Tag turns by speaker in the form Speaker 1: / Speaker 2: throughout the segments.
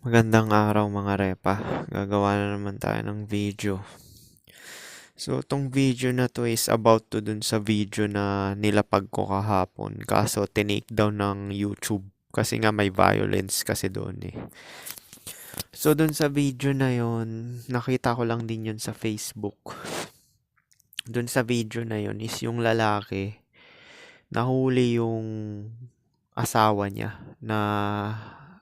Speaker 1: Magandang araw mga repa. Gagawa na naman tayo ng video. So, tong video na to is about to dun sa video na nilapag ko kahapon. Kaso, tinake down ng YouTube. Kasi nga may violence kasi doon eh. So, dun sa video na yon, nakita ko lang din yun sa Facebook. Dun sa video na yon is yung lalaki, nahuli yung asawa niya na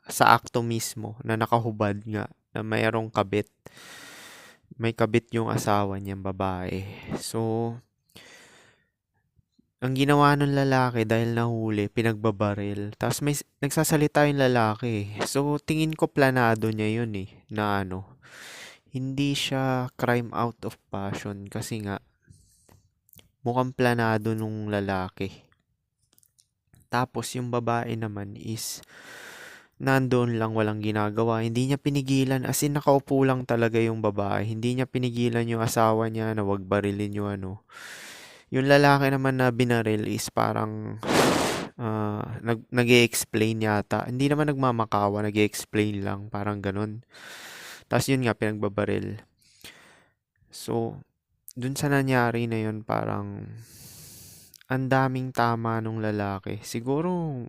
Speaker 1: sa akto mismo na nakahubad nga na mayroong kabit. May kabit yung asawa niyang babae. So, ang ginawa ng lalaki dahil nahuli, pinagbabaril. Tapos may nagsasalita yung lalaki. So, tingin ko planado niya yun eh, na ano, hindi siya crime out of passion kasi nga mukhang planado nung lalaki. Tapos yung babae naman is nandoon lang walang ginagawa. Hindi niya pinigilan, as in nakaupo lang talaga yung babae. Hindi niya pinigilan yung asawa niya na wag barilin yung ano. Yung lalaki naman na binaril is parang nag-e-explain yata. Hindi naman nagmamakawa, nag-e-explain lang, parang ganun. Tapos yun nga, pinagbabaril. So, dun sa nangyari na yun, parang ang daming tama nung lalaki. Siguro,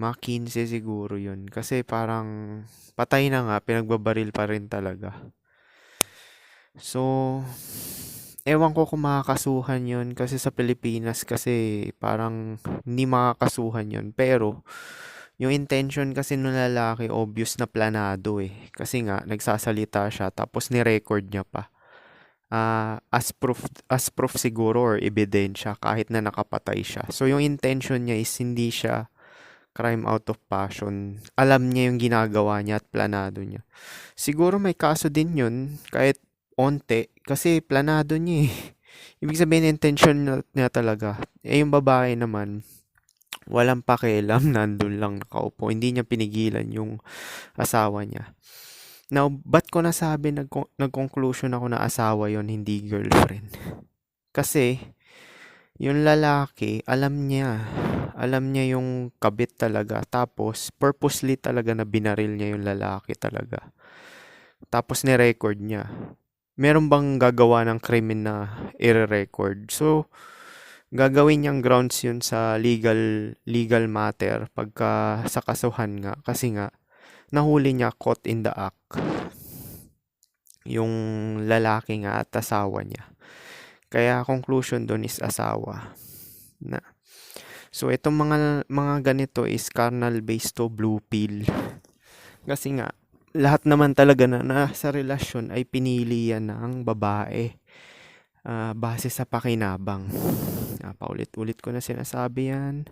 Speaker 1: mga 15 siguro yun. Kasi parang patay na nga, pinagbabaril pa rin talaga. So, ewan ko kung makakasuhan yun kasi sa Pilipinas kasi parang hindi makakasuhan yun. Pero, yung intention kasi ng lalaki, obvious na planado eh. Kasi nga, nagsasalita siya tapos ni-record niya pa. As proof siguro or ebidensya kahit na nakapatay siya. So, yung intention niya is hindi siya crime out of passion. Alam niya yung ginagawa niya at planado niya. Siguro may kaso din yun kahit onte kasi planado niya eh. Ibig sabihin intention niya talaga. Eh yung babae naman, walang pakialam, nandun lang nakaupo. Hindi niya pinigilan yung asawa niya. Now, ba't ko nasabi nag-conclusion ako na asawa yon hindi girlfriend? Kasi, yung lalaki, alam niya yung kabit talaga. Tapos, purposely talaga na binaril niya yung lalaki talaga. Tapos, ni-record niya. Meron bang gagawa ng krimen na i-record? So, gagawin niyang grounds yun sa legal matter pagka sa kasuhan nga. Kasi nga, nahuli niya caught in the act yung lalaki nga at asawa niya. Kaya conclusion doon is asawa na. So itong mga ganito is carnal based to blue pill. Kasi nga lahat naman talaga na nasa relasyon ay pinili yan ng babae base sa pakinabang. Paulit-ulit ko na sinasabi yan.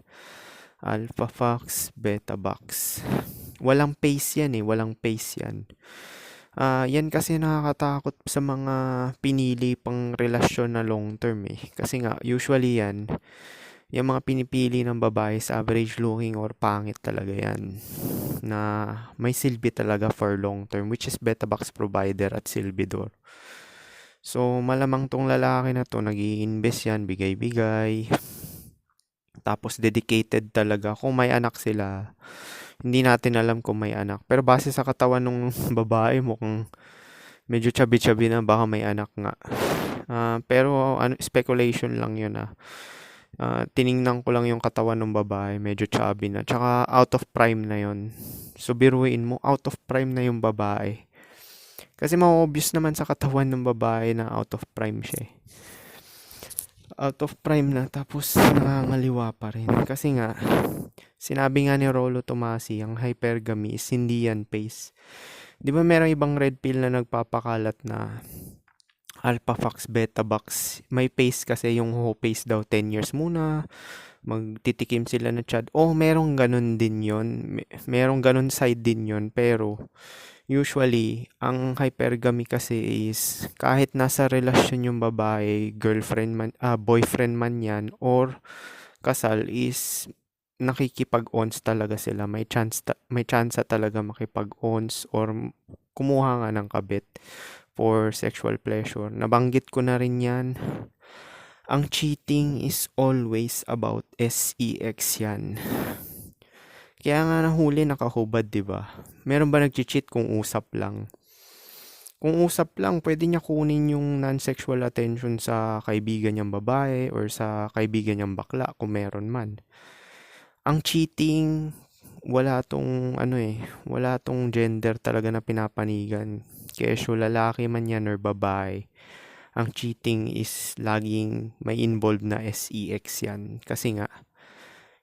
Speaker 1: Alpha Fox, Beta Box. Walang pace yan eh, walang pace yan. Yan kasi nakakatakot sa mga pinili pang relasyon na long term eh. Kasi nga, usually yan, yung mga pinipili ng babae sa average looking or pangit talaga yan. Na may silbi talaga for long term, which is beta box provider at silbidor. So, malamang tong lalaki na to, nag-i-invest yan, bigay-bigay. Tapos, dedicated talaga. Kung may anak sila, hindi natin alam kung may anak. Pero base sa katawan ng babae, mukhang medyo chubby-chubby na, baka may anak nga. Pero speculation lang yun tiningnan ko lang yung katawan ng babae, medyo chubby na. Tsaka out of prime na yun. So biruin mo, out of prime na yung babae. Kasi ma-obvious naman sa katawan ng babae na out of prime siya eh. Out of prime na tapos nakangaliwa pa rin. Kasi nga, sinabi nga ni Rollo Tomasi, ang hypergamy is hindi yan pace. Di ba merong ibang red pill na nagpapakalat na Alpha Fox, Beta Box. May pace kasi yung pace daw 10 years muna. Magtitikim sila ng chad. Oh, merong ganun din yon. Merong ganun side din yon. Pero usually, ang hypergamy kasi is kahit nasa relasyon yung babae, girlfriend man, boyfriend man yan, or kasal is nakikipag-ons talaga sila. May chance talaga makipag-ons or kumuha nga ng kabit for sexual pleasure. Nabanggit ko na rin yan. Ang cheating is always about sex yan. Kaya nga nahuli nakahubad, 'di ba? Meron ba nagche-cheat kung usap lang? Kung usap lang, pwede niya kunin yung non-sexual attention sa kaibigan niyang babae or sa kaibigan niyang bakla kung meron man. Ang cheating, wala tong ano eh, wala tong gender talaga na pinapanigan. Kesyo lalaki man yan or babae. Ang cheating is laging may involved na sex yan. Kasi nga,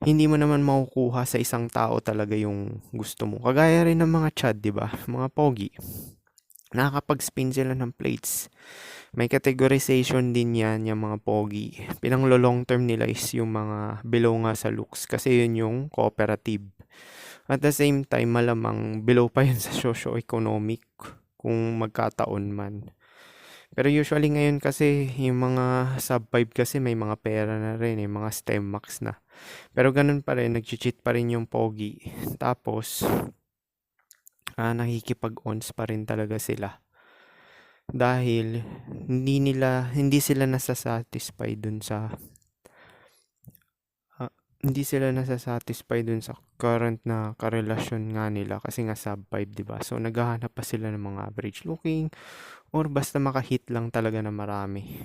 Speaker 1: hindi mo naman makukuha sa isang tao talaga yung gusto mo. Kagaya rin ng mga chad, di ba? Mga pogi. Nakakapag-spin sila ng plates. May categorization din yan, yung mga pogi. Pinanglo long term nila is yung mga below nga sa looks. Kasi yun yung cooperative. At the same time, malamang below pa yun sa socio-economic kung magkataon man. Pero usually ngayon kasi yung mga sub 5 kasi may mga pera na rin, eh, mga STEM max na. Pero ganun pa rin, nag-cheat pa rin yung pogi. Tapos, nakikipag-ons pa rin talaga sila. Dahil hindi sila nasasatisfy dun sa ah, hindi sila nasasatisfy dun sa current na karelasyon nga nila kasi nga sub 5, 'di ba? So naghahanap pa sila ng mga average looking or basta makahit lang talaga na marami.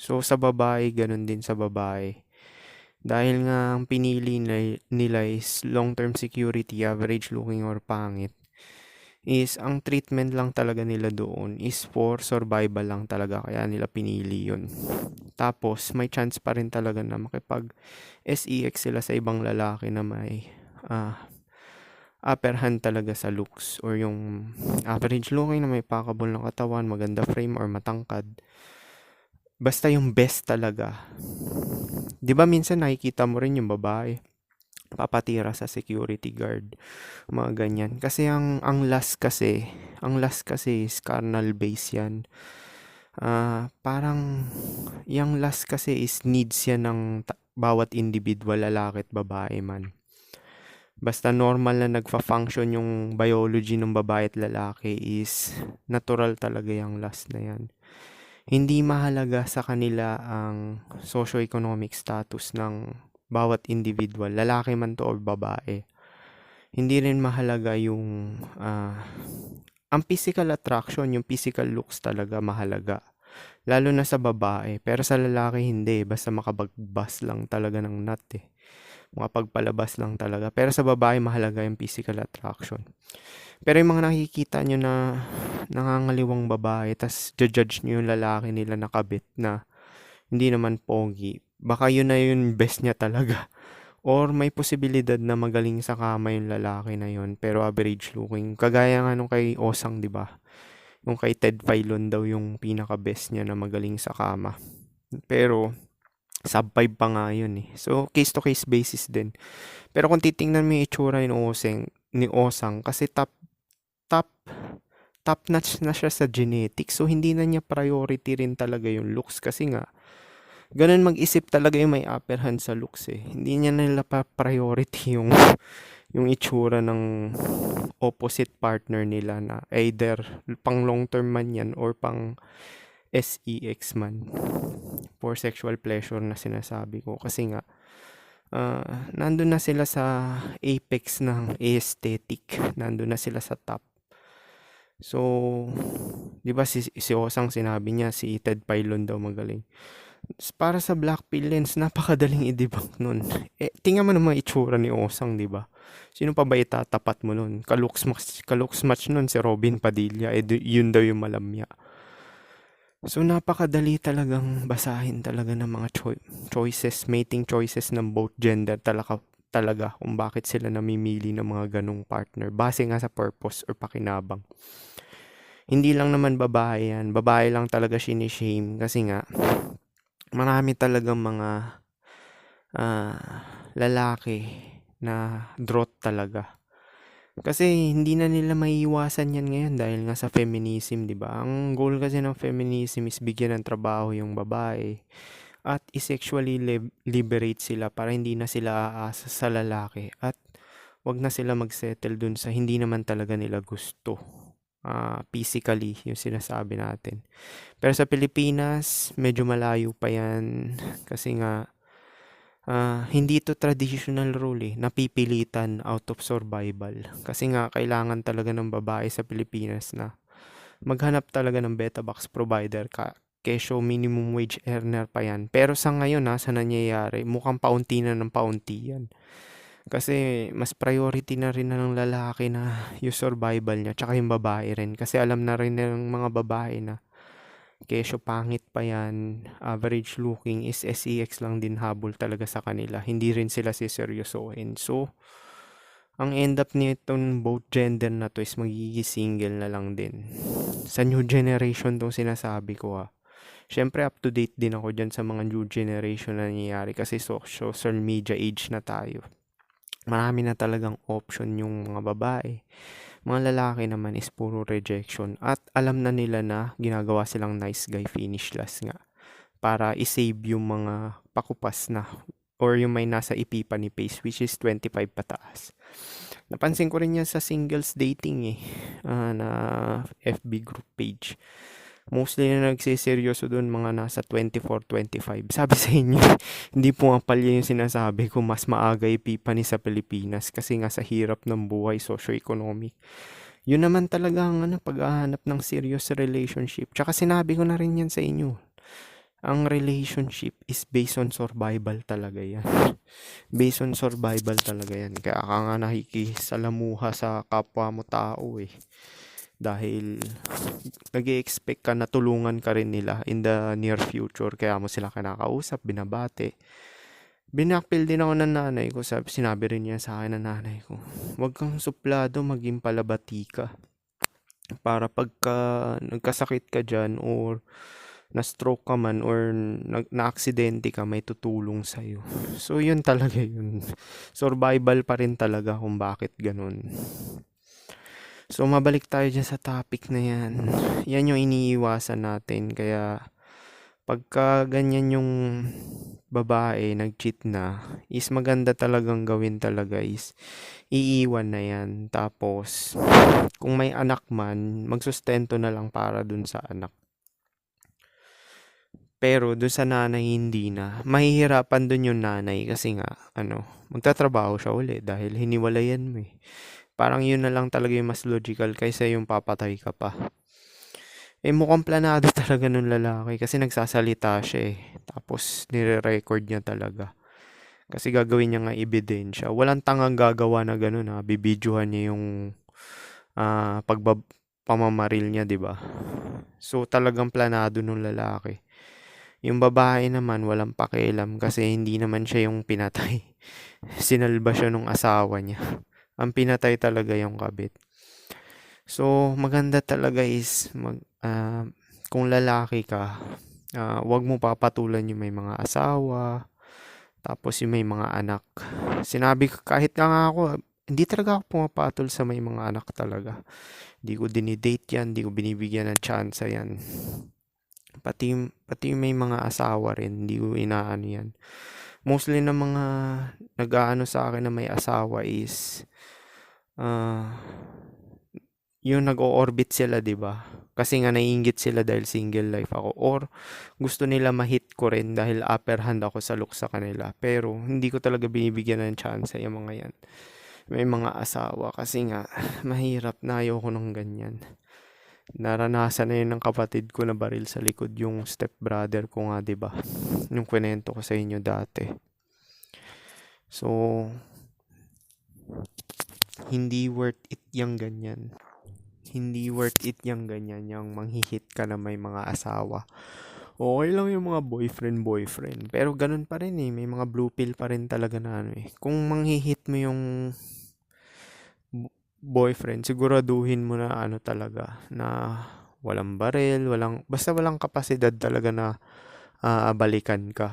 Speaker 1: So sa babae, ganun din sa babae. Dahil nga ang pinili nila is long-term security, average looking or pangit, is ang treatment lang talaga nila doon is for survival lang talaga kaya nila pinili yun. Tapos may chance pa rin talaga na makipag sex sila sa ibang lalaki na may upper hand talaga sa looks or yung average looking na may pakabol ng katawan, maganda frame or matangkad. Basta yung best talaga. 'Di ba minsan nakikita mo rin yung babae papatira sa security guard, mga ganyan. Kasi ang last kasi is carnal base yan. Parang yung last kasi is needs yan ng bawat individual, lalaki at babae man. Basta normal na nagfa-function yung biology ng babae at lalaki is natural talaga yung last na yan. Hindi mahalaga sa kanila ang socio-economic status ng bawat individual, lalaki man to or babae. Hindi rin mahalaga yung ang physical attraction, yung physical looks talaga mahalaga. Lalo na sa babae, pero sa lalaki hindi, basta makabagbas lang talaga ng nut eh. Makapagpalabas lang talaga. Pero sa babae mahalaga yung physical attraction. Pero yung mga nakikita nyo na nangangaliwang babae, tas judge nyo yung lalaki nila nakabit na hindi naman pogi, baka yun na yung best niya talaga. Or may posibilidad na magaling sa kama yung lalaki na yun, pero average looking. Kagaya nga nung kay Osang, di ba? Yung kay Ted Filon daw yung pinaka-best niya na magaling sa kama. Pero, sub 5 pa nga yun eh. So, case to case basis din. Pero kung titingnan mo yung itsura ni Osang, kasi top top notch na siya sa genetics. So, hindi na niya priority rin talaga yung looks kasi nga, ganun mag-isip talaga yung may upper hand sa looks eh. Hindi niya nila pa priority yung itsura ng opposite partner nila na either pang long term man yan or pang sex man. For sexual pleasure na sinasabi ko. Kasi nga, nandun na sila sa apex ng aesthetic. Nandun na sila sa top. So, di ba si Osang sinabi niya, si Ted Filon daw magaling. Para sa black pill lens, napakadaling i-debunk nun. Tingnan mo naman itsura ni Osang, di ba? Sino pa ba itatapat mo nun? Kalooks match nun si Robin Padilla. Yun daw yung malamya. So, napakadali talagang basahin talaga ng mga choices, mating choices ng both gender talaga kung bakit sila namimili ng mga ganong partner. Base nga sa purpose or pakinabang. Hindi lang naman babae yan. Babae lang talaga shame kasi nga marami talagang mga lalaki na drought talaga. Kasi hindi na nila maiiwasan yan ngayon dahil nga sa feminism, di ba? Ang goal kasi ng feminism is bigyan ng trabaho yung babae at sexually liberate sila para hindi na sila aasa sa lalaki at wag na sila magsettle dun sa hindi naman talaga nila gusto. Physically, yung sinasabi natin. Pero sa Pilipinas, medyo malayo pa yan kasi nga Hindi to traditional role napipilitan out of survival. Kasi nga kailangan talaga ng babae sa Pilipinas na maghanap talaga ng beta box provider kesyo minimum wage earner pa yan. Pero sa ngayon sa nangyayari, mukhang paunti na ng paunti yan. Kasi mas priority na rin na ng lalaki na yung survival niya, tsaka yung babae rin. Kasi alam na rin ng mga babae na kesyo pangit pa yan, average looking is SEX lang din habol talaga sa kanila. Hindi rin sila siseryosohin. So, ang end up nitong both gender na to is magiging single na lang din. Sa new generation tong sinasabi ko Siyempre up to date din ako dyan sa mga new generation na nangyayari kasi social media age na tayo. Marami na talagang option yung mga babae. Mga lalaki naman is puro rejection at alam na nila na ginagawa silang nice guy finish last nga para i-save yung mga pakupas na or yung may nasa ipipa ni pace which is 25 pataas. Napansin ko rin yan sa singles dating na FB group page. Mostly na nagsiseryoso doon mga nasa 24, 25. Sabi sa inyo, hindi pumapalya yung sinasabi ko, mas maaga ipipa ni sa Pilipinas kasi nga sa hirap ng buhay socio-economic. Yun naman talaga ang pag-hahanap ng serious relationship. Tsaka sinabi ko na rin yan sa inyo. Ang relationship is based on survival talaga yan. Based on survival talaga yan. Kaya ka nga nakikisalamuha sa kapwa mo tao dahil nag-expect ka na tulungan ka rin nila in the near future. Kaya mo sila kinakausap, binabate. Binakpil din ako ng nanay ko. Sinabi rin niya sa akin ng nanay ko, huwag kang suplado, maging palabati ka. Para pagka nagkasakit ka dyan or na-stroke ka man or na-aksidente ka, may tutulong sa'yo. So, yun talaga yun. Survival pa rin talaga kung bakit ganun. So, mabalik tayo dyan sa topic na yan. Yan yung iniiwasan natin. Kaya, pagka ganyan yung babae, nag-cheat na, is maganda talagang gawin talaga is, iiwan na yan. Tapos, kung may anak man, magsustento na lang para dun sa anak. Pero dun sa nanay, hindi na. Mahihirapan dun yung nanay kasi nga, magtatrabaho siya uli dahil hiniwalayan mo Parang yun na lang talaga yung mas logical kaysa yung papatay ka pa. Mukhang planado talaga nung lalaki kasi nagsasalita siya Tapos nire-record niya talaga. Kasi gagawin niya nga ebidensya. Walang tangang gagawa na gano'n bibidyohan niya yung pamamaril niya, 'di ba? So talagang planado nung lalaki. Yung babae naman walang pakialam kasi hindi naman siya yung pinatay. Sinalba siya nung asawa niya. Ang pinatay talaga yung kabit. So, maganda talaga is kung lalaki ka, wag mo papatulan yung may mga asawa, tapos yung may mga anak. Sinabi ko, kahit nga ako, hindi talaga ako pumapatol sa may mga anak talaga. Hindi ko dinidate yan, hindi ko binibigyan ng chance yan. Pati yung may mga asawa rin, hindi ko inaano yan. Mostly na mga nag-aano sa akin na may asawa is yung nag-o-orbit sila, 'di ba? Kasi nga naiinggit sila dahil single life ako or gusto nila ma-hit ko rin dahil upper hand ako sa look sa kanila. Pero hindi ko talaga binibigyan ng chance yung mga yan. May mga asawa kasi nga mahirap na ayoko ng ganyan. Naranasan na yun ng kapatid ko na baril sa likod yung stepbrother ko nga, 'di ba? Yung kwento ko sa inyo dati. So, hindi worth it yung ganyan. Hindi worth it yung ganyan, yung manghihit ka na may mga asawa. Okay lang yung mga boyfriend. Pero ganun pa rin may mga blue pill pa rin talaga na Kung manghihit mo yung boyfriend, siguraduhin mo na talaga, na walang baril, basta walang kapasidad talaga na balikan ka.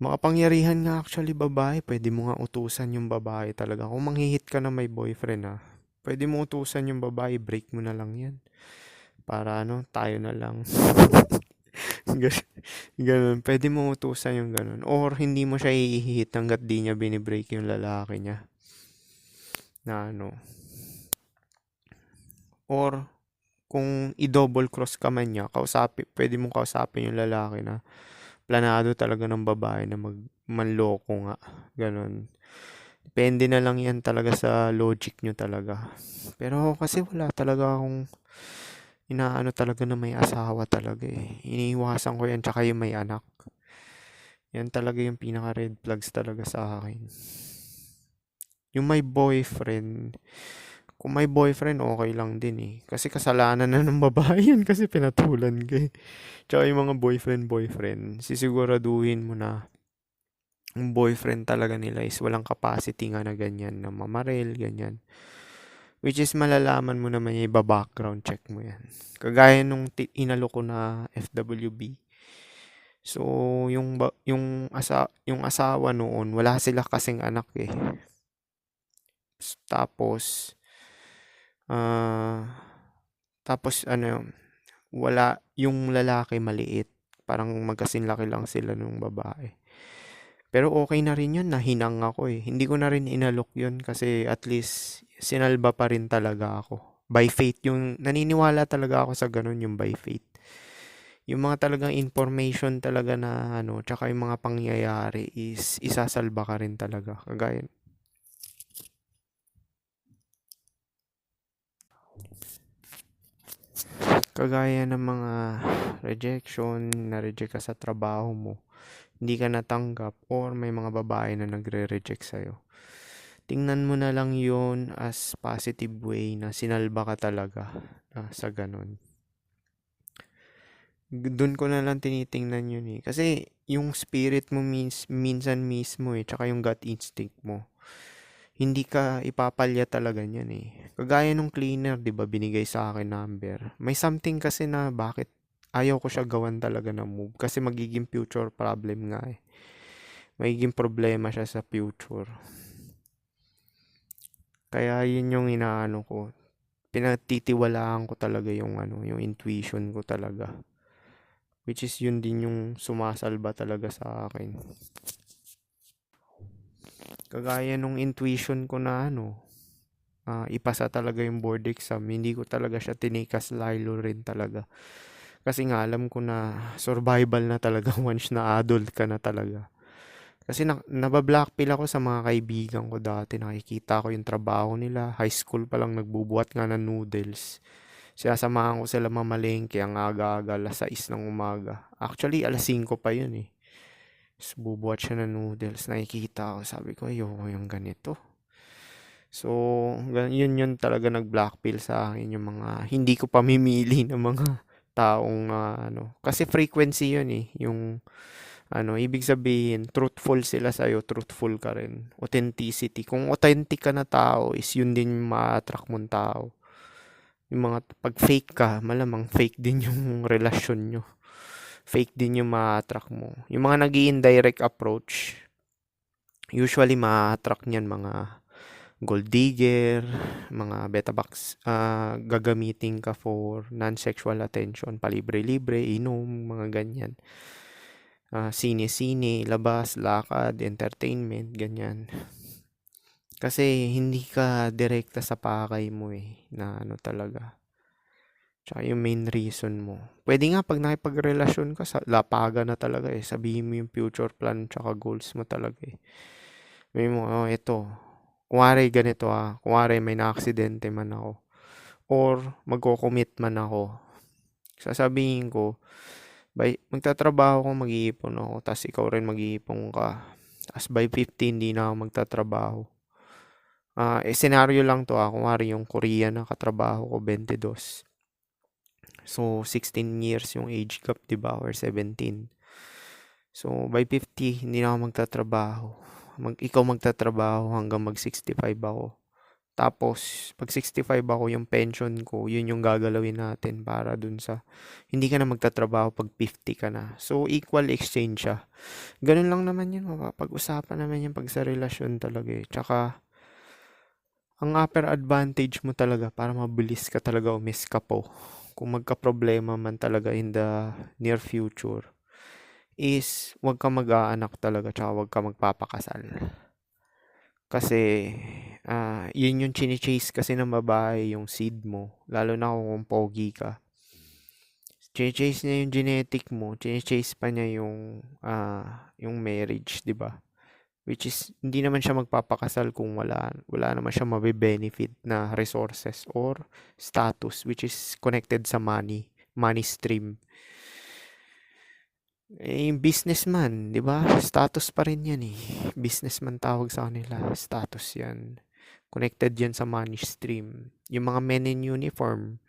Speaker 1: Makapangyarihan nga actually babae, pwede mo nga utusan yung babae talaga. Kung manghihit ka na may boyfriend pwede mo utusan yung babae, break mo na lang yan. Para tayo na lang. Ganun. Pwede mo utusan yung ganun. Or hindi mo siya ihihit hanggat di niya binibreak yung lalaki niya. Na Or kung i-double cross ka man niya, pwede mong kausapin yung lalaki na planado talaga ng babae na manloko nga, gano'n. Depende na lang 'yan talaga sa logic niyo talaga. Pero ako kasi wala talaga akong inaano talaga na may asawa talaga, eh. Iniiwasan ko 'yan tsaka yung may anak. 'Yan talaga yung pinaka-red flags talaga sa akin. Yung may boyfriend, kung may boyfriend okey lang din, eh. Kasi kasalanan na ng babae 'yan kasi pinatulan ka, eh. Tsaka yung mga boyfriend, sisiguraduhin mo na yung boyfriend talaga nila is walang capacity nga na ganyan, na mamaril, ganyan. Which is malalaman mo naman yan, iba-background check mo yan. Kagaya nung inalok ko na FWB. So, yung asawa noon, wala sila kasing anak eh. Tapos, ah, tapos ano yun, wala, yung lalaki maliit. Parang magkasing laki lang sila nung babae. Pero okay na rin yun, nahinang ako eh. Hindi ko na rin inalok yun kasi at least sinalba pa rin talaga ako. By faith, yung naniniwala talaga ako sa ganun, yung by faith. Yung mga talagang information talaga na ano, tsaka yung mga pangyayari is isasalba ka rin talaga. Kagaya ng mga rejection, na-reject ka sa trabaho mo, hindi ka natanggap, or may mga babae na nagre-reject sa'yo. Tingnan mo na lang yun as positive way na sinalba ka talaga sa ganun. Doon ko na lang tinitingnan yun eh. Kasi yung spirit mo minsan mismo eh, tsaka yung gut instinct mo. Hindi ka ipapalya talaga niyan eh. Kagaya nung cleaner, 'di ba, binigay sa akin number. May something kasi na bakit ayaw ko siya gawan talaga ng move kasi magiging future problem nga eh. Magiging problema siya sa future. Kaya yun yung inaano ko. Pinagtitiwalaan ko talaga yung ano, yung intuition ko talaga. Which is yun din yung sumasalba talaga sa akin. Kagaya nung intuition ko na ano, ipasa talaga yung board exam. Hindi ko talaga siya tinikas lilo rin talaga. Kasi nga alam ko na survival na talaga once na adult ka na talaga. Kasi nabablockpill ako sa mga kaibigan ko dati. Nakikita ko yung trabaho nila. High school pa lang nagbubuhat nga ng noodles. Sinasamahan ko sila mamalengke ang aga-aga, alas 6 ng umaga. Actually, alas 5 pa yun eh. Tapos bubuhat siya ng noodles. Nakikita ko, sabi ko, ayoko yung ganito. So, yun talaga nag-blackpill sa akin yung mga hindi ko pamimili ng mga taong ano. Kasi frequency yun eh. Yung ano, ibig sabihin, truthful sila sa'yo, truthful ka rin. Authenticity. Kung authentic ka na tao, is yun din yung ma-attract mong tao. Yung mga, pag fake ka, malamang fake din yung relasyon nyo. Fake din yung ma-attract mo. Yung mga nag-i-indirect approach, usually ma-attract niyan mga gold digger, mga beta box, gagamitin ka for non-sexual attention, palibre-libre, inom, mga ganyan. Sine-sine, labas, lakad, entertainment, ganyan. Kasi hindi ka direkta sa pakay mo eh, na ano talaga. Tsaka yung main reason mo. Pwede nga pag nakipagrelasyon ka, lapaga na talaga eh. Sabihin mo yung future plan tsaka goals mo talaga eh. Sabihin mo, oh, ito. Kunwari ganito Kunwari may na-aksidente man ako. Or magko-commit man ako. Sasabihin ko, magtatrabaho ko, mag-iipon ako. Tapos ikaw rin mag-iipon ka. Tapos by 15, hindi na ako magtatrabaho. Senaryo lang to Kunwari yung Korean na katrabaho ko, 22. So, 16 years yung age gap, diba? Or 17. So, by 50, hindi na ako magtatrabaho. Ikaw magtatrabaho hanggang mag-65 ako. Tapos, pag 65 ako, yung pension ko, yun yung gagalawin natin para dun sa, hindi ka na magtatrabaho pag 50 ka na. So, equal exchange siya. Ganun lang naman yun, mapapag-usapan naman yung pag sa relasyon talaga eh. Tsaka, ang upper advantage mo talaga para mabilis ka talaga umiskapo kung magka-problema man talaga in the near future is wag ka mag-aanak talaga tsaka wag ka magpapakasal. Kasi yun yung chine-chase kasi ng babae yung seed mo. Lalo na kung pogi ka. chase niya yung genetic mo, chase pa niya yung marriage, 'di ba? Which is hindi naman siya magpapakasal kung wala naman siya mabe-benefit na resources or status which is connected sa money stream. Yung businessman, 'di ba? Status pa rin 'yan eh. Businessman tawag sa kanila, status 'yan. Connected 'yan sa money stream. Yung mga men in uniform,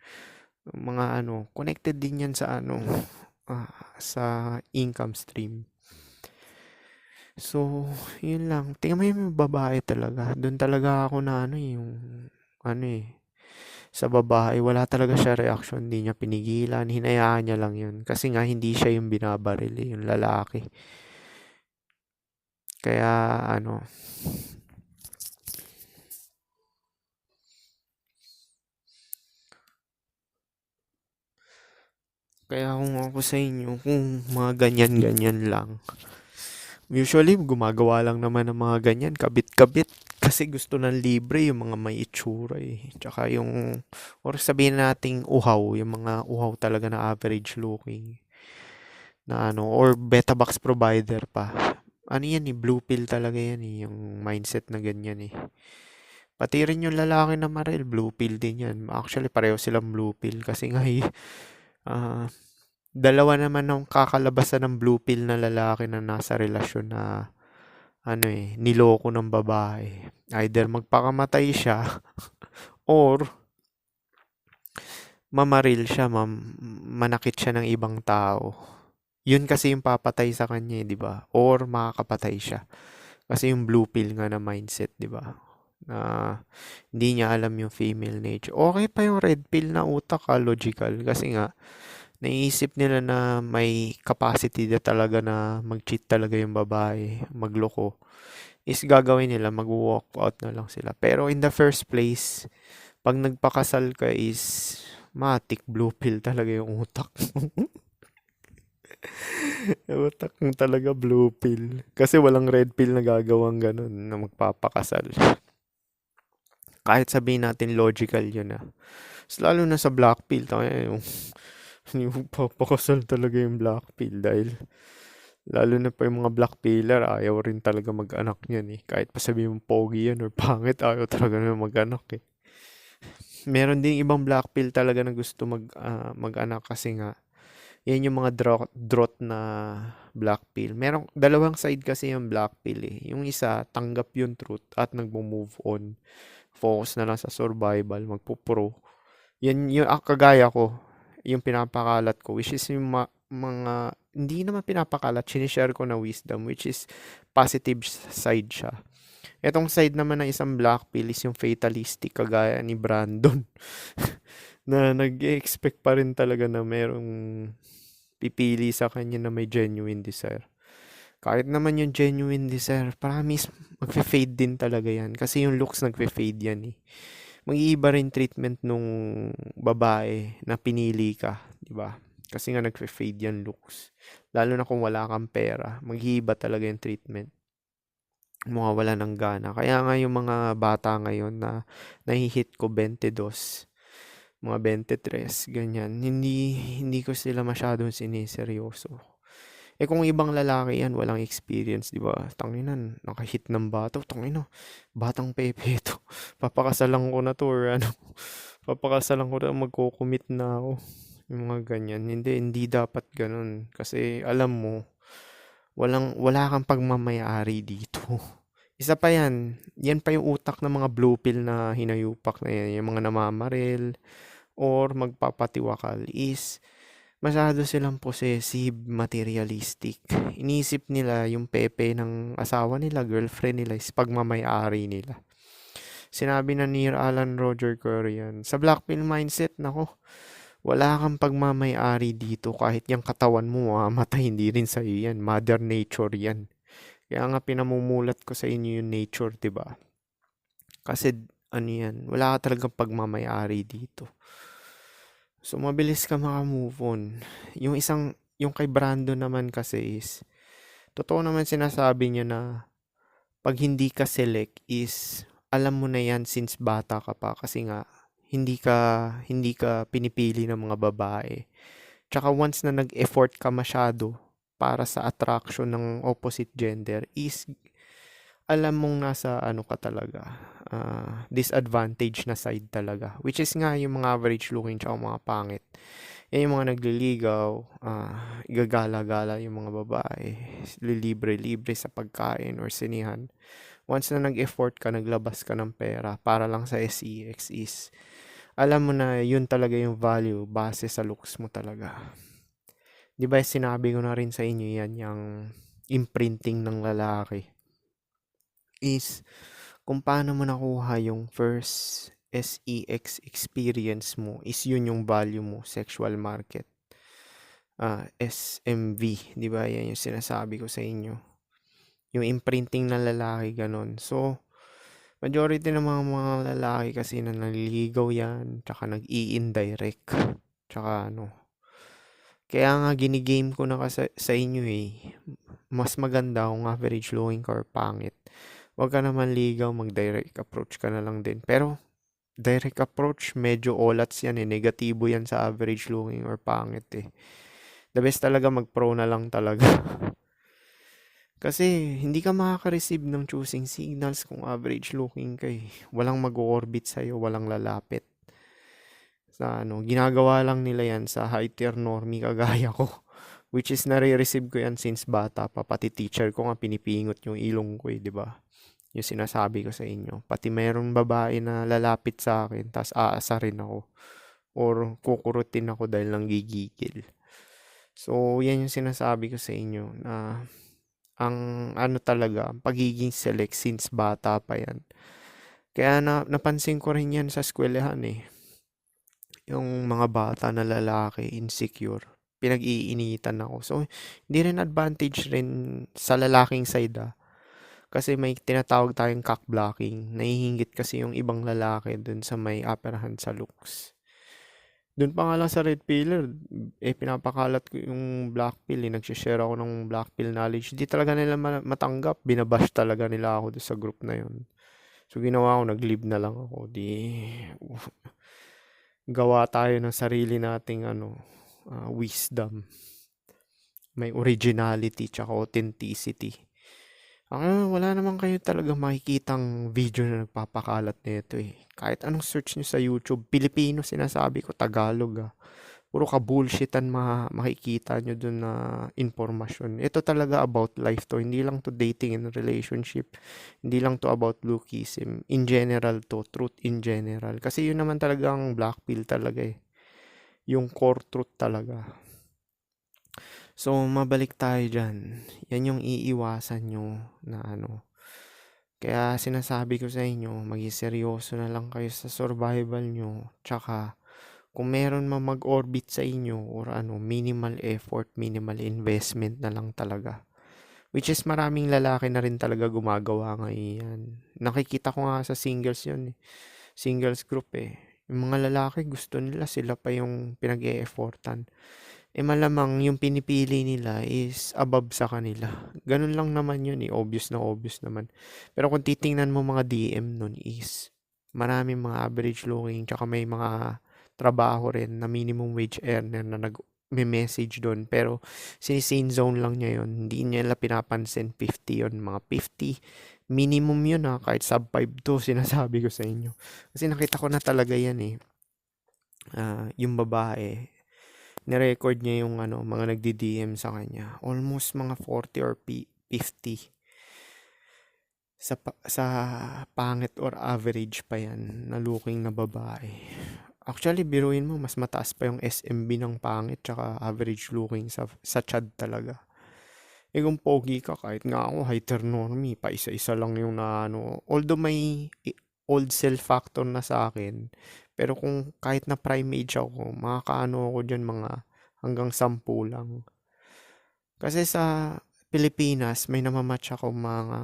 Speaker 1: mga connected din 'yan sa sa income stream. So, yun lang. Tingnan mo yung babae talaga. Doon talaga ako na yung sa babae, wala talaga siya reaction, hindi niya pinigilan, hinayaan niya lang yun. Kasi nga, hindi siya yung binabaril, yung lalaki. Kaya, kaya kung ako sa inyo, kung mga ganyan-ganyan lang, usually, gumagawa lang naman ng mga ganyan, kabit-kabit. Kasi gusto ng libre yung mga may itsura eh. Tsaka or sabihin nating uhaw, yung mga uhaw talaga na average looking. Na or beta box provider pa. Ano yan eh, blue pill talaga yan eh, yung mindset na ganyan eh. Pati rin yung lalaki na maril, blue pill din yan. Actually, pareho silang blue pill kasi nga ah, dalawa naman ng kakalabasan ng blue pill na lalaki na nasa relasyon na niloko ng babae. Either magpakamatay siya or mamaril siya, manakit siya ng ibang tao. Yun kasi yung papatay sa kanya, 'di ba? Or makakapatay siya. Kasi yung blue pill nga na mindset, 'di ba? Na hindi niya alam yung female nature. Okay pa yung red pill na utak, logical kasi nga naiisip nila na may capacity na talaga na mag-cheat talaga yung babae, magloko. Is gagawin nila, mag-walk out na lang sila. Pero in the first place, pag nagpakasal ka is matik blue pill talaga yung utak. Yung utak mo talaga blue pill. Kasi walang red pill na gagawang ganun na magpapakasal. Kahit sabihin natin logical yun ah. Lalo na sa black pill, yung papakasal talaga yung black pill dahil lalo na pa yung mga black pillar, ayaw rin talaga mag-anak niyan eh. Kahit pa sabihin mong pogi yan or pangit, ayaw talaga na mag-anak eh. Meron ding ibang black pill talaga na gusto mag-anak kasi nga yan yung mga drought na black pill. Merong dalawang side kasi yung black pill eh. Yung isa, tanggap yung truth at nagmo-move on. Focus na lang sa survival, magpo-pro. Yan yung kagaya ko, yung pinapakalat ko, which is yung mga, hindi naman pinapakalat, sinishare ko na wisdom, which is positive side siya. Etong side naman ng isang black pill is yung fatalistic, kagaya ni Brandon. Na nag-expect pa rin talaga na merong pipili sa kanya na may genuine desire. Kahit naman yung genuine desire, promise, magfe-fade din talaga yan. Kasi yung looks nagfe-fade yan eh. Mag-iiba rin treatment nung babae na pinili ka, di ba? Kasi nga nagfe-fade yan looks. Lalo na kung wala kang pera, mag-iiba talaga yung treatment. Mawawala ng gana. Kaya nga yung mga bata ngayon na nahihit ko 22, mga 23, ganyan. Hindi ko sila masyadong siniseryoso. Kung ibang lalaki yan, walang experience, di ba? Tanginan, nakahit ng bato. Tangina, batang pepe to. Papakasalan ko na to or papakasalan ko na, magko-commit na ako. Yung mga ganyan. Hindi dapat ganun. Kasi alam mo, wala kang pagmamayari dito. Isa pa yan. Yan pa yung utak ng mga blue pill na hinayupak na yan. Yung mga namamaril or magpapatiwakal is masyado silang possessive, materialistic. Inisip nila yung pepe ng asawa nila, girlfriend nila is pagmamayari nila. Sinabi na ni Alan Roger Curry yan. Sa black pill mindset, nako, wala kang pagmamayari dito. Kahit yung katawan mo, mamamatay, hindi rin sa'yo yan. Mother Nature yan. Kaya nga pinamumulat ko sa inyo yung nature, 'di ba? Kasi yan, wala ka talagang pagmamayari dito. So mabilis ka maka-move on. Yung kay Brandon naman kasi is totoo naman sinasabi niya na pag hindi ka select is alam mo na yan since bata ka pa kasi nga hindi ka pinipili ng mga babae. Tsaka once na nag-effort ka masyado para sa attraction ng opposite gender is alam mong nasa ano ka talaga, disadvantage na side talaga. Which is nga yung mga average looking tsaka mga pangit. Yan yung mga nagliligaw, igagala-gala yung mga babae, lilibre-libre sa pagkain or sinihan. Once na nag-effort ka, naglabas ka ng pera para lang sa SEX is, alam mo na yun talaga yung value base sa looks mo talaga. Di ba sinabi ko na rin sa inyo yan, yung imprinting ng lalaki is kung paano mo nakuha yung first SEX experience mo is yun yung value mo, sexual market. SMV, di ba? Yan yung sinasabi ko sa inyo. Yung imprinting ng lalaki, ganun. So, majority ng mga lalaki kasi na naliligaw yan, tsaka nag-i-indirect, tsaka ano. Kaya nga ginigame ko na sa inyo eh. Mas maganda kung average looking ka or pangit. Huwag ka naman ligaw, mag-direct approach ka na lang din. Pero, direct approach, medyo olats yan eh. Negatibo yan sa average looking or pangit eh. The best talaga mag-pro na lang talaga. Kasi, hindi ka makaka-receive ng choosing signals kung average looking ka eh. Walang mag-orbit sa'yo, walang lalapit. Sa ano, ginagawa lang nila yan sa high tier normie kagaya ko. Which is nare-receive ko yan since bata pa. Pati teacher ko nga pinipingot yung ilong ko eh, di ba? Yung sinasabi ko sa inyo. Pati mayroong babae na lalapit sa akin, tas aasarin ako. Or kukurutin ako dahil lang gigigil. So, yan yung sinasabi ko sa inyo na ang ano talaga, pagiging select since bata pa yan. Kaya napansin ko rin yan sa eskwelahan eh. Yung mga bata na lalaki, insecure, pinag-iinitan ako. So, hindi rin advantage rin sa lalaking side Kasi may tinatawag tayong cock blocking. Nahihingit kasi yung ibang lalaki dun sa may upper hand sa looks. Dun pa nga lang sa red pillar, pinapakalat ko yung black pill. Nagsishare ako ng black pill knowledge. Hindi talaga nila matanggap. Binabash talaga nila ako sa group na yun. So, ginawa ko, nag-leave na lang ako. Gawa tayo ng sarili nating wisdom. May originality tsaka authenticity. Wala naman kayo talaga makikitang video na nagpapakalat nito eh. Kahit anong search nyo sa YouTube, Pilipino sinasabi ko, Tagalog Puro ka bullshitan makikita nyo dun na informasyon. Ito talaga about life to. Hindi lang to dating and relationship. Hindi lang to about lookism. In general to. Truth in general. Kasi yun naman talaga ang black pill talaga eh. Yung core truth talaga. So, mabalik tayo dyan. Yan yung iiwasan nyo na Kaya sinasabi ko sa inyo, maging seryoso na lang kayo sa survival nyo. Tsaka, kung meron man mag-orbit sa inyo or minimal effort, minimal investment na lang talaga. Which is maraming lalaki na rin talaga gumagawa ngayon. Nakikita ko nga sa singles yun eh. Singles group eh. Yung mga lalaki gusto nila sila pa yung pinag-e-effortan. Malamang yung pinipili nila is above sa kanila. Ganun lang naman yun eh. Obvious na obvious naman. Pero kung titingnan mo mga DM nun is maraming mga average looking tsaka may mga trabaho rin na minimum wage earner na nag-message doon. Pero sinisane zone lang niya yun. Hindi niya nila pinapansin 50 yun. Mga 50. Minimum yun kahit sub 5 to sinasabi ko sa inyo. Kasi nakita ko na talaga yan eh. Yung babae nirecord niya yung mga nagdi-DM sa kanya. Almost mga 40 or 50. Sa pangit or average pa yan na looking na babae. Actually, biruin mo, mas mataas pa yung SMB ng pangit tsaka average looking sa Chad talaga. Kung pogi ka, kahit nga ako, heteronormy, pa isa-isa lang yung although may old self factor na sa akin, pero kung kahit na prime age ako, makakaano ako dyan mga hanggang 10 lang. Kasi sa Pilipinas, may namamatch ako mga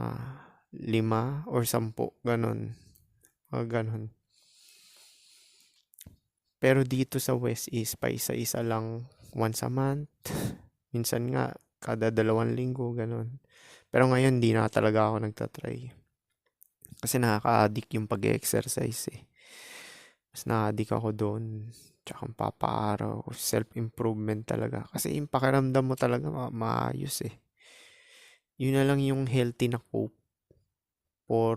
Speaker 1: 5 or 10, ganon. Ganon. Pero dito sa West is pa isa-isa lang once a month. Minsan nga, kada 2 linggo, ganon. Pero ngayon, di na talaga ako nagtatry. Kasi nakaka-addict yung pag-exercise eh. Mas na-addict ako doon. Tsaka papaaraw, self-improvement talaga. Kasi yung pakiramdam mo talaga maayos eh. Yun na lang yung healthy na cope for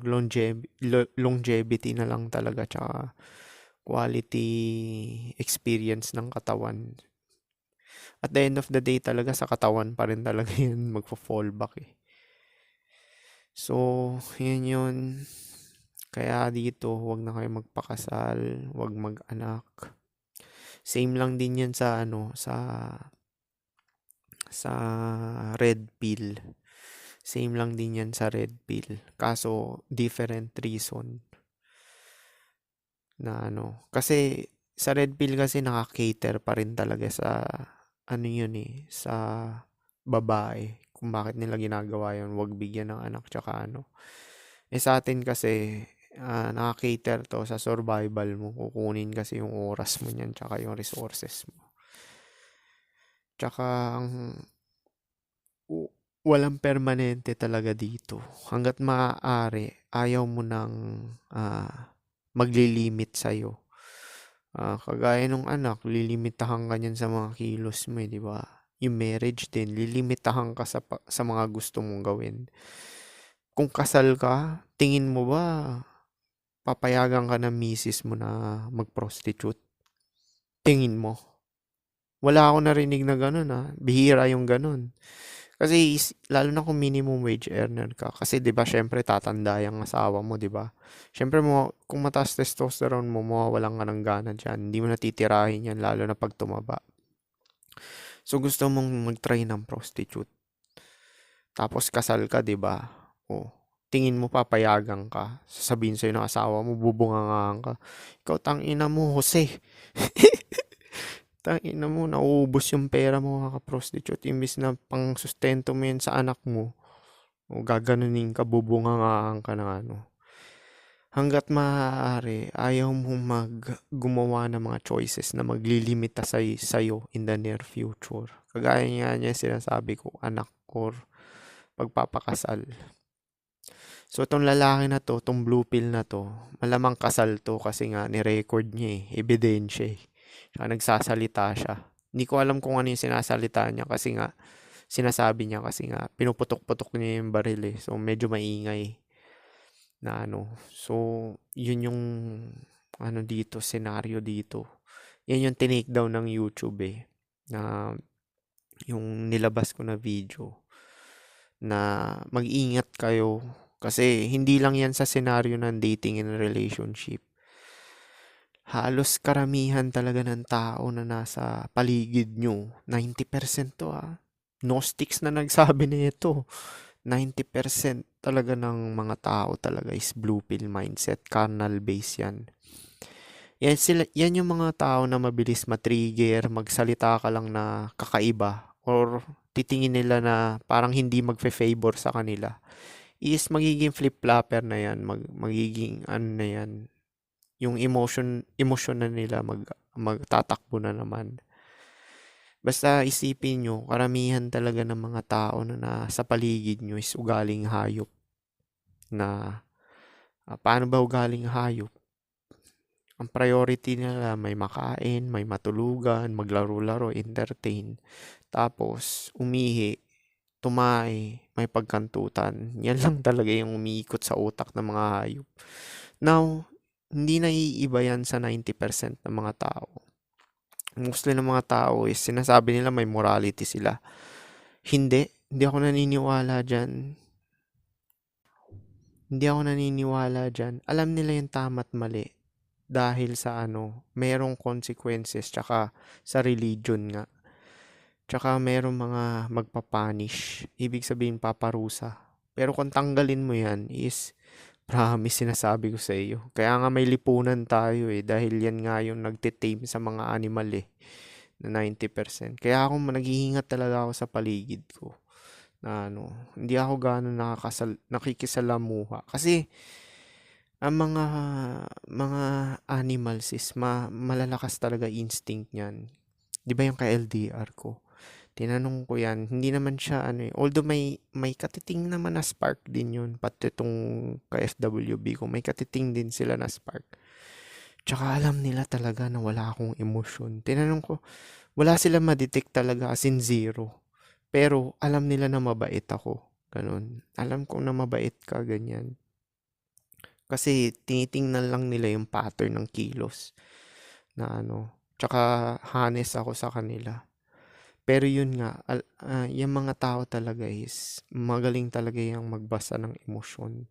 Speaker 1: longevity na lang talaga. Tsaka quality experience ng katawan. At the end of the day talaga sa katawan pa rin talaga yun magpo-fall back eh. So, yun. Kaya dito, huwag na kayo magpakasal, huwag mag-anak. Same lang din yan sa sa red pill. Same lang din yan sa red pill. Kaso, different reason na Kasi, sa red pill kasi nakakater pa rin talaga sa, yun eh, sa babae. Kung bakit nila ginagawa yun, wag bigyan ng anak, tsaka sa atin kasi, nakakater to sa survival mo. Kukunin kasi yung oras mo niyan, tsaka yung resources mo. Tsaka, walang permanente talaga dito. Hanggat maaari, ayaw mo nang maglilimit sa'yo. Kagaya nung anak, lilimitahan ka niyan sa mga kilos mo, di ba? Yung marriage din, lilimitahan ka sa mga gusto mong gawin. Kung kasal ka, tingin mo ba papayagan ka ng misis mo na mag-prostitute? Tingin mo? Wala ako narinig na ganun. Bihira yung ganun. Kasi lalo na kung minimum wage earner ka. Kasi 'di ba syempre tatanda yung asawa mo, 'di ba? Syempre kung mataas testosterone mo, mawawalan ka ng gana diyan. Hindi mo natitirahin yan lalo na pag tumaba. So gusto mong mag-try ng prostitute. Tapos kasal ka, 'di ba? O tingin mo papayagan ka. Sasabihin sa'yo ng asawa mo, bubungangaan ka. Ikaw tangina mo, Jose. Tangina mo, nauubos yung pera mo kaka-prostitute. Imbis na pang sustento mo yan sa anak mo. O gaganunin ka, bubungangaan ka ng Hanggat maaari, ayaw mong gumawa ng mga choices na maglilimita sa'yo in the near future. Kagaya nga niya sinasabi ko, anak or pagpapakasal. So, itong lalaki na to, itong blue pill na to, malamang kasal to kasi nga ni-record niya ebidensya eh. Saka nagsasalita siya. Hindi ko alam kung ano yung sinasalita niya kasi nga, sinasabi niya kasi nga, pinuputok-putok niya yung baril eh. So, medyo maingay na So, yun yung dito, senaryo dito. Yan yung tinake down ng YouTube eh. Na yung nilabas ko na video na mag-ingat kayo kasi hindi lang yan sa senaryo ng dating and relationship. Halos karamihan talaga ng tao na nasa paligid nyo, 90% to Gnostics na nagsabi nito. 90% talaga ng mga tao talaga is blue pill mindset, carnal base yan. Yan yung mga tao na mabilis matrigger, magsalita ka lang na kakaiba or titingin nila na parang hindi magfe-favor sa kanila. Is magiging flip-flopper na yan, magiging na yan, yung emotion na nila magtatakbo na naman. Basta isipin nyo, karamihan talaga ng mga tao na nasa paligid nyo is ugaling hayop. Na paano ba ugaling hayop? Ang priority nila may makain, may matulugan, maglaro-laro, entertain. Tapos umihi, tumae, may pagkantutan. Yan lang talaga yung umiikot sa utak ng mga hayop. Now, hindi naiiba yan sa 90% ng mga tao. Mostly ng mga tao is sinasabi nila may morality sila. Hindi ako naniniwala dyan. Hindi ako naniniwala dyan. Alam nila yung tama at mali. Dahil sa merong consequences tsaka sa religion nga. Tsaka merong mga magpapanish. Ibig sabihin paparusa. Pero kung tanggalin mo yan is promise sinasabi ko sa iyo. Kaya nga may lipunan tayo eh. Dahil yan nga yung nagtitame sa mga animal eh. Na 90%. Kaya ako naghihingat talaga ako sa paligid ko. Na hindi ako gano'n nakikisalamuha. Kasi ang mga animals is malalakas talaga instinct niyan. 'Di ba yung ka-LDR ko? Tinanong ko yan, hindi naman siya although may katiting naman na spark din yun, pati itong ka-FWB ko, may katiting din sila na spark. Tsaka alam nila talaga na wala akong emosyon. Tinanong ko, wala silang ma-detect talaga as in zero. Pero alam nila na mabait ako. Ganun. Alam ko na mabait ka, ganyan. Kasi tinitingnan lang nila yung pattern ng kilos na ano. Tsaka honest ako sa kanila. Pero yun nga, yung mga tao talaga is magaling talaga yung magbasa ng emosyon.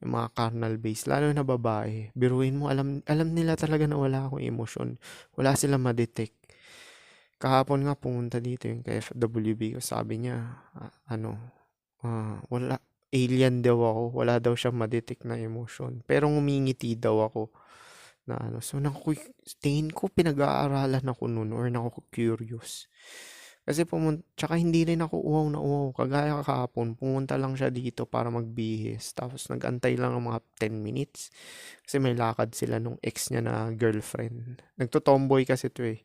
Speaker 1: Yung mga carnal base, lalo na babae. Biruin mo, alam nila talaga na wala akong emosyon. Wala silang ma-detect. Kahapon nga pumunta dito yung KFWB ko. Sabi niya, wala, alien daw ako. Wala daw siyang ma-detect na emosyon. Pero ngumingiti daw ako na ano. So, tingin ko pinag-aaralan ako noon or curious. Kasi tsaka hindi rin ako uwaw na uwaw. Kagaya kahapon, pumunta lang siya dito para magbihis. Tapos nag-antay lang ng mga 10 minutes. Kasi may lakad sila nung ex niya na girlfriend. Nagtotomboy kasi to eh.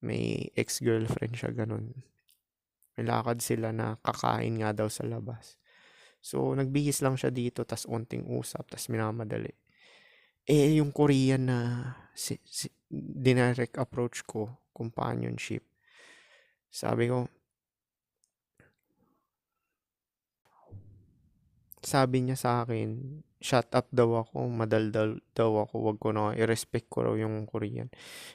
Speaker 1: May ex-girlfriend siya, ganun. May lakad sila na kakain nga daw sa labas. So, nagbihis lang siya dito, tas onting usap, tas minamadali. Eh, yung Korean na dinirect approach ko, companionship, sabi niya sa akin, shut up daw ako, madaldal daw ako, wag ko na, i-respect ko raw yung Korean.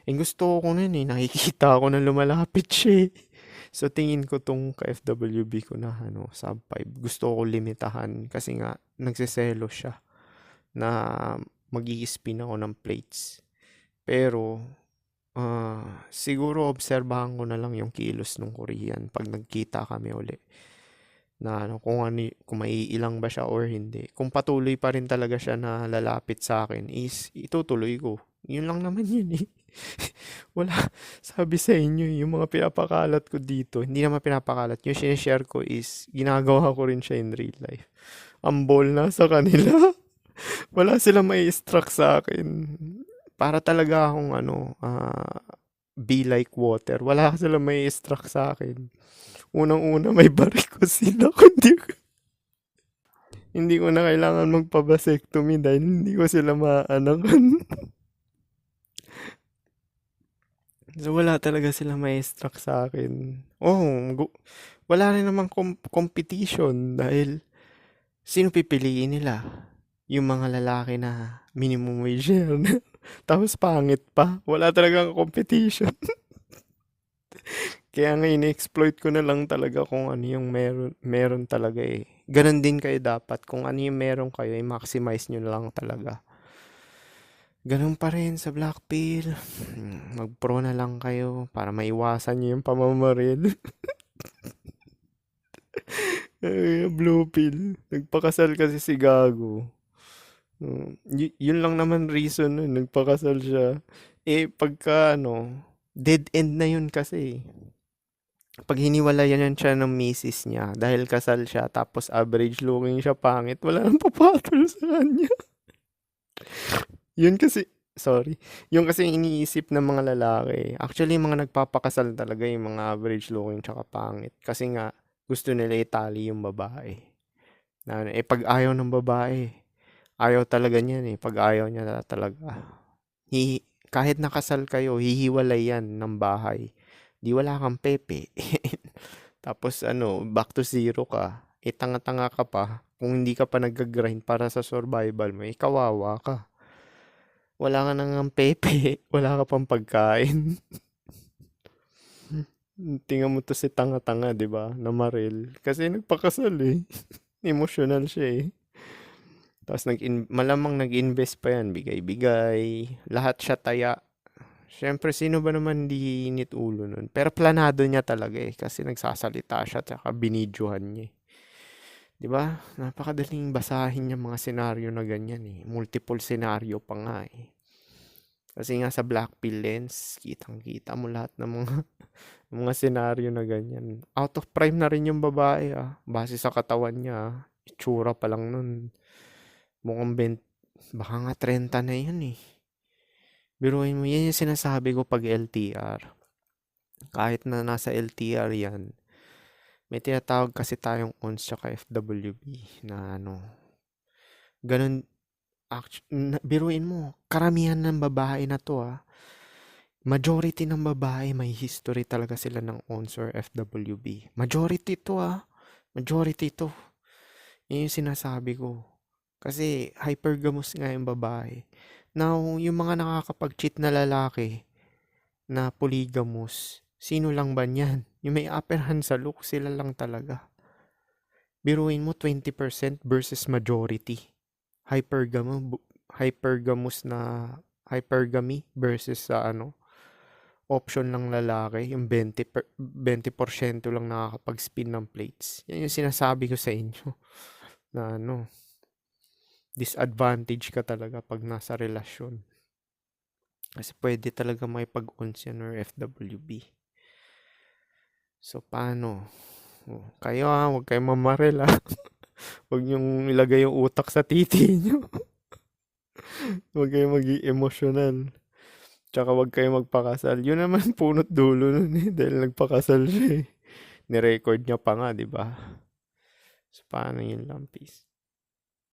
Speaker 1: Eh, gusto ko nun eh, nakikita ko na lumalapit siya eh. So, tingin ko tong ka-FWB ko na, sub 5, gusto ko limitahan kasi nga, nagsiselo siya na mag-i-spin ako ng plates. Pero, siguro obserbahan ko na lang yung kilos ng Korean pag nagkita kami uli. Na kung maiilang ba siya or hindi. Kung patuloy pa rin talaga siya na lalapit sa akin is itutuloy ko. Yun lang naman yun eh. Wala, sabi sa inyo, yung mga pinapakalat ko dito, hindi naman pinapakalat. Yung sinishare ko is, ginagawa ko rin siya in real life. Ang ball na sa kanila. Wala silang may struck sa akin. Para talaga akong be like water. Wala silang may struck sa akin. Unang-una may bariko sila kundi hindi ko na kailangan magpa-vasectomy dahil hindi ko sila maanakan. So wala talaga sila may struck sa akin. Wala rin namang competition dahil sino pipiliin nila? Yung mga lalaki na minimum wage earner. Tapos pangit pa. Wala talagang competition. Kaya nga ini-exploit ko na lang talaga kung ano yung meron talaga eh. Ganon din kayo dapat. Kung ano yung meron kayo, i-maximize nyo na lang talaga. Ganon pa rin sa black pill. Mag-pro na lang kayo para maiwasan nyo yung pamamaril. Blue pill. Nagpakasal kasi si Gago. Yun lang naman reason nun. Nagpakasal siya. Eh, pagka dead end na yun kasi. Pag hiniwalayan siya ng misis niya dahil kasal siya tapos average looking siya, pangit, wala nang papatol sa kanya. Yun kasi, sorry, yun kasi iniisip ng mga lalaki. Actually, yung mga nagpapakasal talaga yung mga average looking tsaka pangit. Kasi nga, gusto nila itali yung babae. Pag ayaw ng babae, ayaw talaga niyan eh. Pag ayaw niya talaga. Kahit nakasal kayo, hihiwalay yan ng bahay. Di wala kang pepe. Tapos back to zero ka. Tanga-tanga ka pa. Kung hindi ka pa nag-grind para sa survival mo, kawawa ka. Wala ka nang pepe. Wala ka pang pagkain. Tingnan mo to si tanga-tanga, di ba? Na Maril. Kasi nagpakasal eh. Emotional siya eh. Tapos malamang nag-invest pa yan. Bigay-bigay. Lahat siya taya. Siyempre, sino ba naman hindi init ulo nun? Pero planado niya talaga eh. Kasi nagsasalita siya tsaka binidyohan niya eh. Diba? Napakadaling basahin yung mga senaryo na ganyan eh. Multiple senaryo pa nga eh. Kasi nga sa Black Pill Lens, kitang-kita mo lahat ng mga senaryo na ganyan. Out of prime na rin yung babae ah. Base sa katawan niya ah. Itsura pa lang nun. Mukhang baka nga 30 na yun eh. Biruin mo, yan yung sinasabi ko pag LTR. Kahit na nasa LTR yan, may tinatawag kasi tayong ONS tsaka FWB na ganun, Biruin mo, karamihan ng babae na to majority ng babae may history talaga sila ng ONS or FWB. Majority to majority to. Yun yung sinasabi ko. Kasi hypergamous nga yung babae. Now, yung mga nakakapag-cheat na lalaki na polygamous, sino lang ba niyan? Yung may upper hand sa look, sila lang talaga. Biruin mo 20% versus majority. Hypergamous na hypergamy versus sa option ng lalaki, yung 20% lang nakakapag-spin ng plates. Yan yung sinasabi ko sa inyo na disadvantage ka talaga pag nasa relasyon. Kasi pwede talaga makipag-ons yan or FWB. So, paano? Kayo huwag kayong mamarel Huwag niyong ilagay yung utak sa titi niyo. Huwag kayong maging emosyonal. Tsaka huwag kayong magpakasal. Yun naman punot dulo nun dahil nagpakasal siya Ni-record niya pa nga, di ba? So, paano yun lang, peace.